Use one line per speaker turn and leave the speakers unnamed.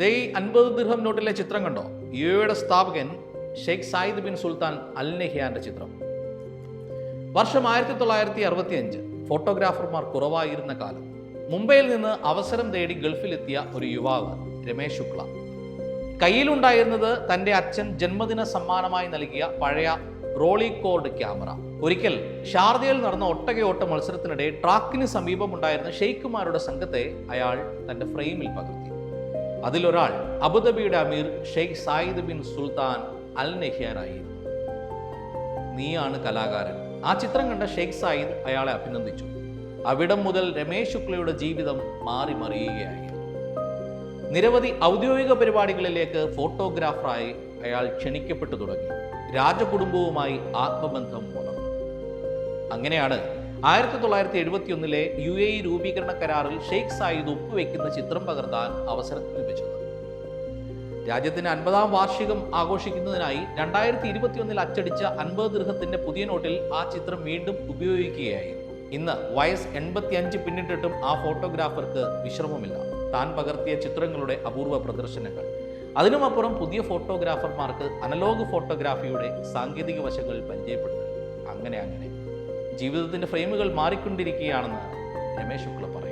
ഈ 50 ദിർഹം നോട്ടിലെ ചിത്രം കണ്ടോ? യുടെ സ്ഥാപകൻ ഷെയ്ഖ് സായിദ് ബിൻ സുൽത്താൻ അൽ നഹ്യാന്റെ ചിത്രം. വർഷം 1965. ഫോട്ടോഗ്രാഫർമാർ കുറവായിരുന്ന കാലം. മുംബൈയിൽ നിന്ന് അവസരം തേടി ഗൾഫിലെത്തിയ ഒരു യുവാവ് രമേശ് ശുക്ല. കയ്യിലുണ്ടായിരുന്നത് തൻ്റെ അച്ഛൻ ജന്മദിന സമ്മാനമായി നൽകിയ പഴയ റോളിക്കോർഡ് ക്യാമറ. ഒരിക്കൽ ഷാർജയിൽ നടന്ന ഒട്ടകയോട്ട മത്സരത്തിനിടെ ട്രാക്കിന് സമീപമുണ്ടായിരുന്ന ഷെയ്ഖുമാരുടെ സംഘത്തെ അയാൾ തൻ്റെ ഫ്രെയിമിൽ പകർത്തി. അതിലൊരാൾ അബുദാബിയുടെ അമീർ ഷെയ്ഖ് സായിദ് ബിൻ സുൽത്താൻ അൽ നഹ്യാനായിരുന്നു. നീയാണ് കലാകാരൻ. ആ ചിത്രം കണ്ട ഷെയ്ഖ് സായിദ് അയാളെ അഭിനന്ദിച്ചു. അവിടം മുതൽ രമേശ് ശുക്ലയുടെ ജീവിതം മാറി മറിയുകയായിരുന്നു. നിരവധി ഔദ്യോഗിക പരിപാടികളിലേക്ക് ഫോട്ടോഗ്രാഫറായി അയാൾ ക്ഷണിക്കപ്പെട്ടു തുടങ്ങി. രാജകുടുംബവുമായി ആത്മബന്ധം വളർന്നു. അങ്ങനെയാണ് 1971 UAE രൂപീകരണ കരാറിൽ ഷെയ്ഖ് സായിദ് ഒപ്പുവെക്കുന്ന ചിത്രം പകർത്താൻ അവസരം ലഭിച്ചത്. രാജ്യത്തിന്റെ 50-ാം വാർഷികം ആഘോഷിക്കുന്നതിനായി 2021 അച്ചടിച്ച 50 ദിർഹത്തിന്റെ പുതിയ നോട്ടിൽ ആ ചിത്രം വീണ്ടും ഉപയോഗിക്കുകയായിരുന്നു. ഇന്ന് വയസ്സ് 85 പിന്നിട്ടിട്ടും ആ ഫോട്ടോഗ്രാഫർക്ക് വിശ്രമമില്ല. താൻ പകർത്തിയ ചിത്രങ്ങളുടെ അപൂർവ പ്രദർശനങ്ങൾ. അതിനുമപ്പുറം പുതിയ ഫോട്ടോഗ്രാഫർമാർക്ക് അനലോഗ് ഫോട്ടോഗ്രാഫിയുടെ സാങ്കേതിക വശങ്ങൾ പരിചയപ്പെടുത്തുക. അങ്ങനെ ജീവിതത്തിന്റെ ഫ്രെയിമുകൾ മാറിക്കൊണ്ടിരിക്കുകയാണെന്ന് രമേശ് ശുക്ല പറയും.